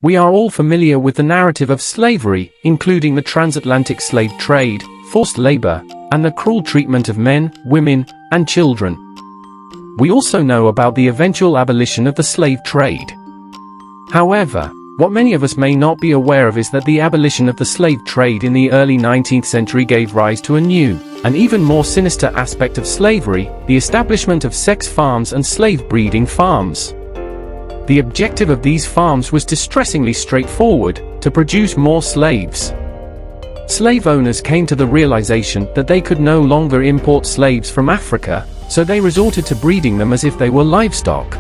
We are all familiar with the narrative of slavery, including the transatlantic slave trade, forced labor, and the cruel treatment of men, women, and children. We also know about the eventual abolition of the slave trade. However, what many of us may not be aware of is that the abolition of the slave trade in the early 19th century gave rise to a new, and even more sinister aspect of slavery, the establishment of sex farms and slave breeding farms. The objective of these farms was distressingly straightforward: to produce more slaves. Slave owners came to the realization that they could no longer import slaves from Africa, so they resorted to breeding them as if they were livestock.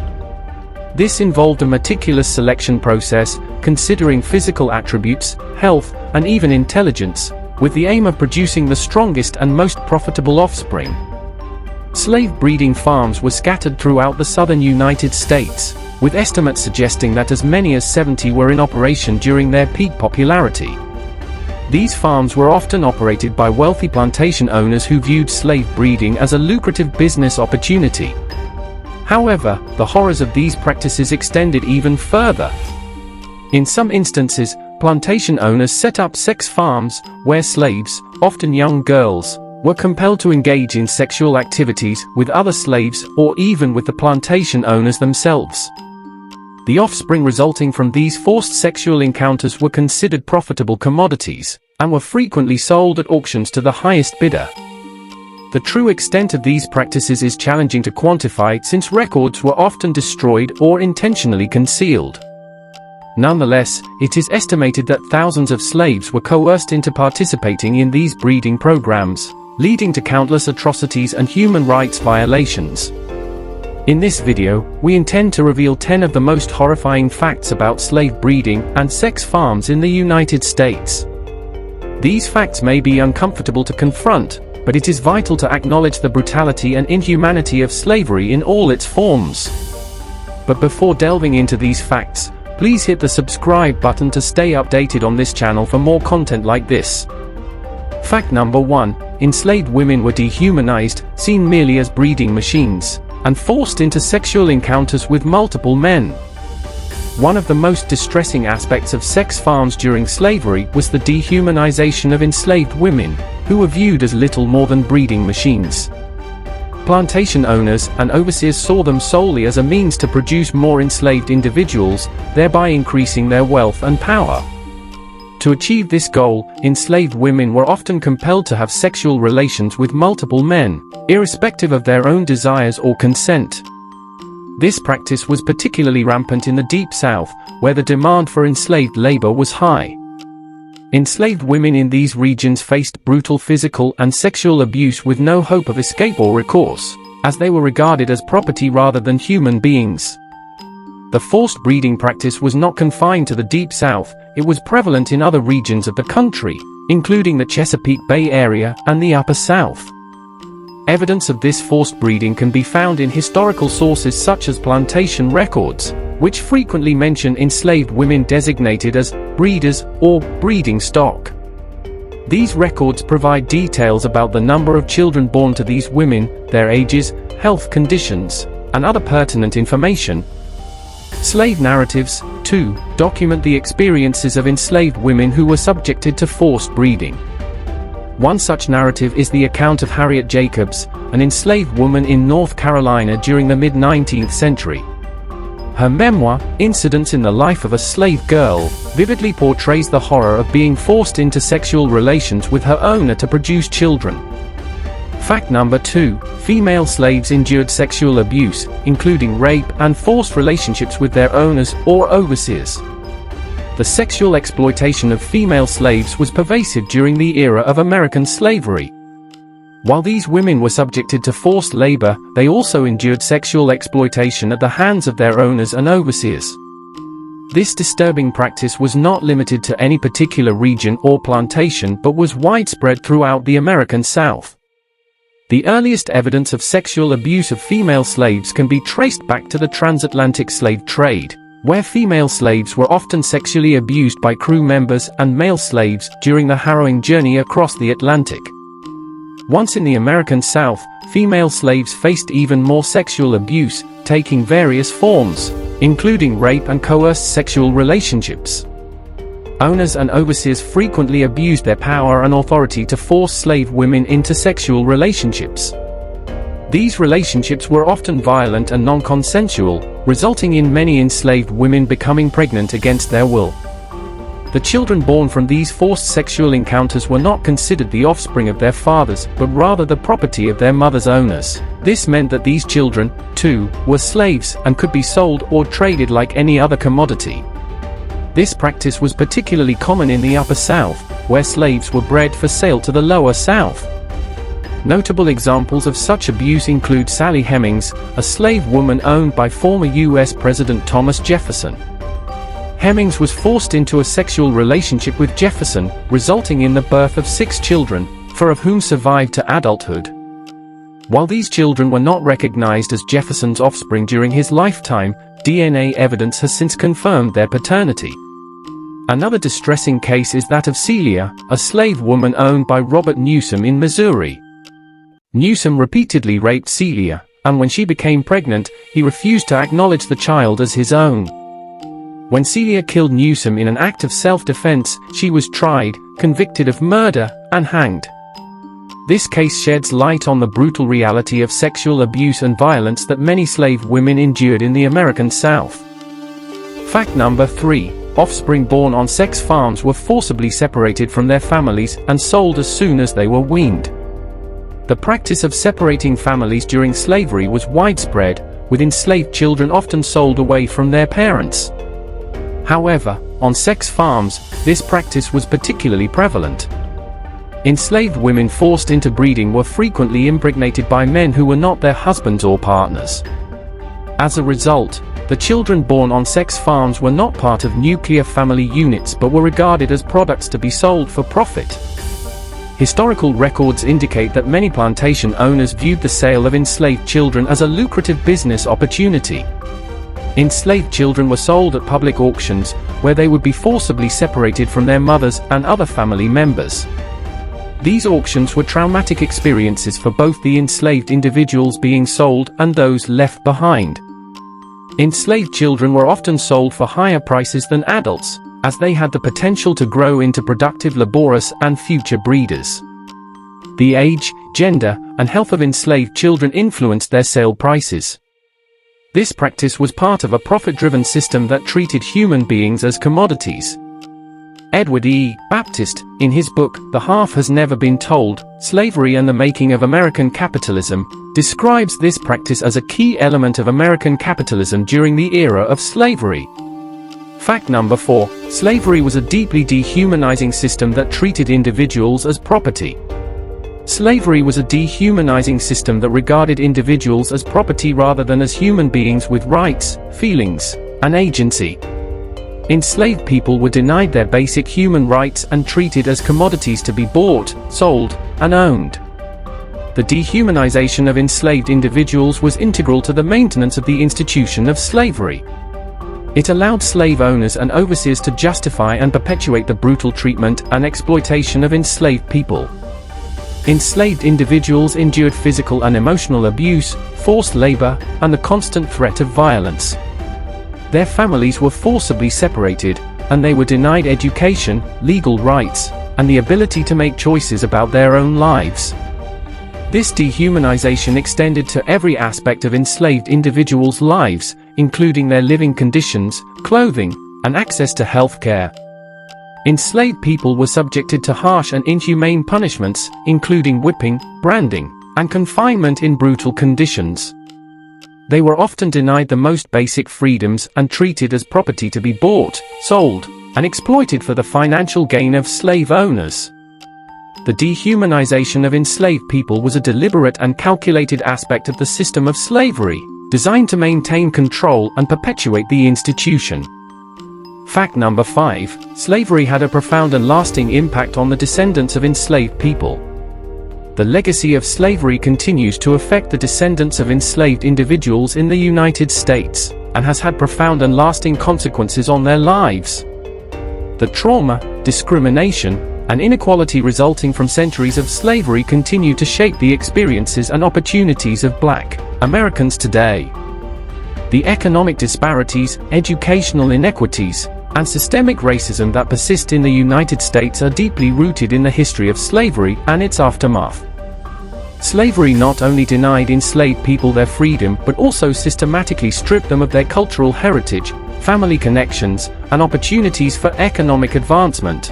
This involved a meticulous selection process, considering physical attributes, health, and even intelligence, with the aim of producing the strongest and most profitable offspring. Slave breeding farms were scattered throughout the southern United States, with estimates suggesting that as many as 70 were in operation during their peak popularity. These farms were often operated by wealthy plantation owners who viewed slave breeding as a lucrative business opportunity. However, the horrors of these practices extended even further. In some instances, plantation owners set up sex farms, where slaves, often young girls, were compelled to engage in sexual activities with other slaves or even with the plantation owners themselves. The offspring resulting from these forced sexual encounters were considered profitable commodities, and were frequently sold at auctions to the highest bidder. The true extent of these practices is challenging to quantify, since records were often destroyed or intentionally concealed. Nonetheless, it is estimated that thousands of slaves were coerced into participating in these breeding programs, leading to countless atrocities and human rights violations. In this video, we intend to reveal 10 of the most horrifying facts about slave breeding and sex farms in the United States. These facts may be uncomfortable to confront, but it is vital to acknowledge the brutality and inhumanity of slavery in all its forms. But before delving into these facts, please hit the subscribe button to stay updated on this channel for more content like this. Fact number 1. Enslaved women were dehumanized, seen merely as breeding machines, and forced into sexual encounters with multiple men. One of the most distressing aspects of sex farms during slavery was the dehumanization of enslaved women, who were viewed as little more than breeding machines. Plantation owners and overseers saw them solely as a means to produce more enslaved individuals, thereby increasing their wealth and power. To achieve this goal, enslaved women were often compelled to have sexual relations with multiple men, irrespective of their own desires or consent. This practice was particularly rampant in the Deep South, where the demand for enslaved labor was high. Enslaved women in these regions faced brutal physical and sexual abuse with no hope of escape or recourse, as they were regarded as property rather than human beings. The forced breeding practice was not confined to the Deep South, it was prevalent in other regions of the country, including the Chesapeake Bay area and the Upper South. Evidence of this forced breeding can be found in historical sources such as plantation records, which frequently mention enslaved women designated as breeders or breeding stock. These records provide details about the number of children born to these women, their ages, health conditions, and other pertinent information. Slave narratives, too, document the experiences of enslaved women who were subjected to forced breeding. One such narrative is the account of Harriet Jacobs, an enslaved woman in North Carolina during the mid-19th century. Her memoir, Incidents in the Life of a Slave Girl, vividly portrays the horror of being forced into sexual relations with her owner to produce children. Fact number 2. Female slaves endured sexual abuse, including rape and forced relationships with their owners or overseers. The sexual exploitation of female slaves was pervasive during the era of American slavery. While these women were subjected to forced labor, they also endured sexual exploitation at the hands of their owners and overseers. This disturbing practice was not limited to any particular region or plantation but was widespread throughout the American South. The earliest evidence of sexual abuse of female slaves can be traced back to the transatlantic slave trade, where female slaves were often sexually abused by crew members and male slaves during the harrowing journey across the Atlantic. Once in the American South, female slaves faced even more sexual abuse, taking various forms. including rape and coerced sexual relationships. Owners and overseers frequently abused their power and authority to force slave women into sexual relationships. These relationships were often violent and non-consensual, resulting in many enslaved women becoming pregnant against their will. The children born from these forced sexual encounters were not considered the offspring of their fathers, but rather the property of their mother's owners. This meant that these children, too, were slaves and could be sold or traded like any other commodity. This practice was particularly common in the Upper South, where slaves were bred for sale to the Lower South. Notable examples of such abuse include Sally Hemings, a slave woman owned by former U.S. President Thomas Jefferson. Hemings was forced into a sexual relationship with Jefferson, resulting in the birth of 6 children, 4 of whom survived to adulthood. While these children were not recognized as Jefferson's offspring during his lifetime, DNA evidence has since confirmed their paternity. Another distressing case is that of Celia, a slave woman owned by Robert Newsom in Missouri. Newsom repeatedly raped Celia, and when she became pregnant, he refused to acknowledge the child as his own. When Celia killed Newsom in an act of self-defense, she was tried, convicted of murder, and hanged. This case sheds light on the brutal reality of sexual abuse and violence that many slave women endured in the American South. Fact number 3. Offspring born on sex farms were forcibly separated from their families and sold as soon as they were weaned. The practice of separating families during slavery was widespread, with enslaved children often sold away from their parents. However, on sex farms, this practice was particularly prevalent. Enslaved women forced into breeding were frequently impregnated by men who were not their husbands or partners. As a result, the children born on sex farms were not part of nuclear family units but were regarded as products to be sold for profit. Historical records indicate that many plantation owners viewed the sale of enslaved children as a lucrative business opportunity. Enslaved children were sold at public auctions, where they would be forcibly separated from their mothers and other family members. These auctions were traumatic experiences for both the enslaved individuals being sold and those left behind. Enslaved children were often sold for higher prices than adults, as they had the potential to grow into productive, laborious, and future breeders. The age, gender, and health of enslaved children influenced their sale prices. This practice was part of a profit-driven system that treated human beings as commodities. Edward E. Baptist, in his book, The Half Has Never Been Told, Slavery and the Making of American Capitalism, describes this practice as a key element of American capitalism during the era of slavery. Fact number 4. Slavery was a deeply dehumanizing system that treated individuals as property. Slavery was a dehumanizing system that regarded individuals as property rather than as human beings with rights, feelings, and agency. Enslaved people were denied their basic human rights and treated as commodities to be bought, sold, and owned. The dehumanization of enslaved individuals was integral to the maintenance of the institution of slavery. It allowed slave owners and overseers to justify and perpetuate the brutal treatment and exploitation of enslaved people. Enslaved individuals endured physical and emotional abuse, forced labor, and the constant threat of violence. Their families were forcibly separated, and they were denied education, legal rights, and the ability to make choices about their own lives. This dehumanization extended to every aspect of enslaved individuals' lives, including their living conditions, clothing, and access to health care. Enslaved people were subjected to harsh and inhumane punishments, including whipping, branding, and confinement in brutal conditions. They were often denied the most basic freedoms and treated as property to be bought, sold, and exploited for the financial gain of slave owners. The dehumanization of enslaved people was a deliberate and calculated aspect of the system of slavery, designed to maintain control and perpetuate the institution. Fact number 5. Slavery had a profound and lasting impact on the descendants of enslaved people. The legacy of slavery continues to affect the descendants of enslaved individuals in the United States, and has had profound and lasting consequences on their lives. The trauma, discrimination, and inequality resulting from centuries of slavery continue to shape the experiences and opportunities of Black Americans today. The economic disparities, educational inequities, and systemic racism that persist in the United States are deeply rooted in the history of slavery and its aftermath. Slavery not only denied enslaved people their freedom but also systematically stripped them of their cultural heritage, family connections, and opportunities for economic advancement.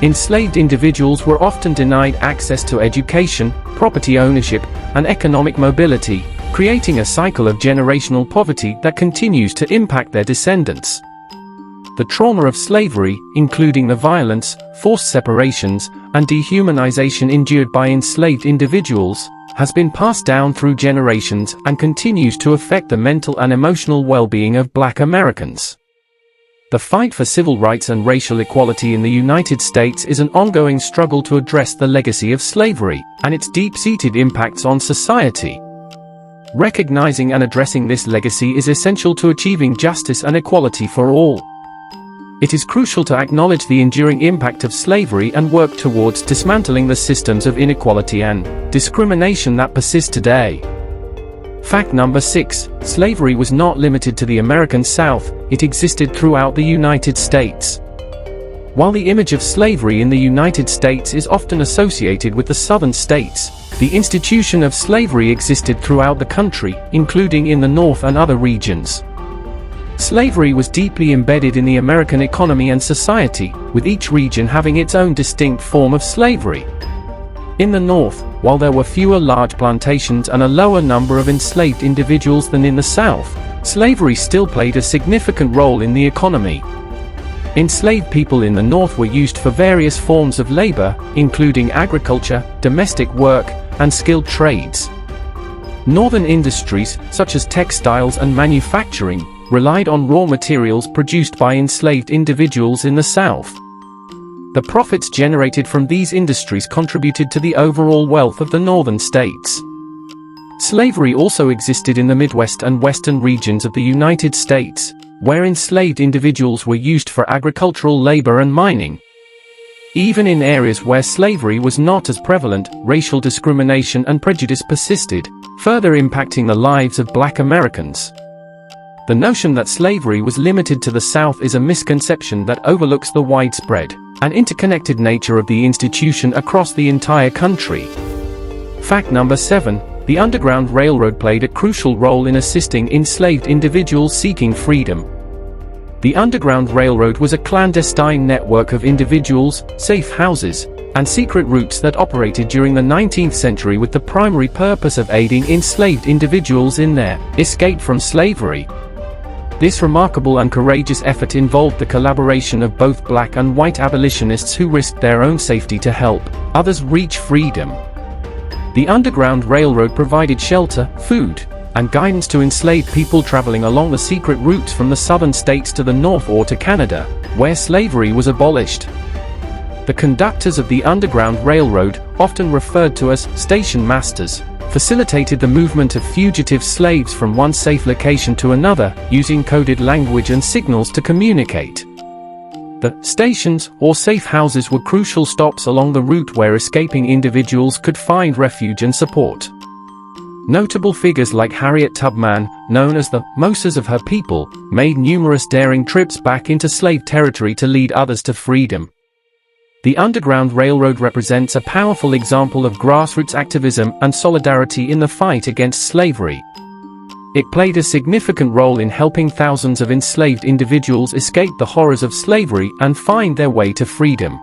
Enslaved individuals were often denied access to education, property ownership, and economic mobility, creating a cycle of generational poverty that continues to impact their descendants. The trauma of slavery, including the violence, forced separations, and dehumanization endured by enslaved individuals, has been passed down through generations and continues to affect the mental and emotional well-being of Black Americans. The fight for civil rights and racial equality in the United States is an ongoing struggle to address the legacy of slavery and its deep-seated impacts on society. Recognizing and addressing this legacy is essential to achieving justice and equality for all. It is crucial to acknowledge the enduring impact of slavery and work towards dismantling the systems of inequality and discrimination that persist today. Fact number 6. Slavery was not limited to the American South, it existed throughout the United States. While the image of slavery in the United States is often associated with the southern states, the institution of slavery existed throughout the country, including in the North and other regions. Slavery was deeply embedded in the American economy and society, with each region having its own distinct form of slavery. In the North, while there were fewer large plantations and a lower number of enslaved individuals than in the South, slavery still played a significant role in the economy. Enslaved people in the North were used for various forms of labor, including agriculture, domestic work, and skilled trades. Northern industries, such as textiles and manufacturing, relied on raw materials produced by enslaved individuals in the South. The profits generated from these industries contributed to the overall wealth of the northern states. Slavery also existed in the Midwest and western regions of the United States, where enslaved individuals were used for agricultural labor and mining. Even in areas where slavery was not as prevalent, racial discrimination and prejudice persisted, further impacting the lives of Black Americans. The notion that slavery was limited to the South is a misconception that overlooks the widespread and interconnected nature of the institution across the entire country. Fact number 7. The Underground Railroad played a crucial role in assisting enslaved individuals seeking freedom. The Underground Railroad was a clandestine network of individuals, safe houses, and secret routes that operated during the 19th century with the primary purpose of aiding enslaved individuals in their escape from slavery. This remarkable and courageous effort involved the collaboration of both black and white abolitionists who risked their own safety to help others reach freedom. The Underground Railroad provided shelter, food, and guidance to enslaved people traveling along the secret routes from the southern states to the north or to Canada, where slavery was abolished. The conductors of the Underground Railroad, often referred to as station masters, facilitated the movement of fugitive slaves from one safe location to another, using coded language and signals to communicate. The stations, or safe houses, were crucial stops along the route where escaping individuals could find refuge and support. Notable figures like Harriet Tubman, known as the Moses of her people, made numerous daring trips back into slave territory to lead others to freedom. The Underground Railroad represents a powerful example of grassroots activism and solidarity in the fight against slavery. It played a significant role in helping thousands of enslaved individuals escape the horrors of slavery and find their way to freedom.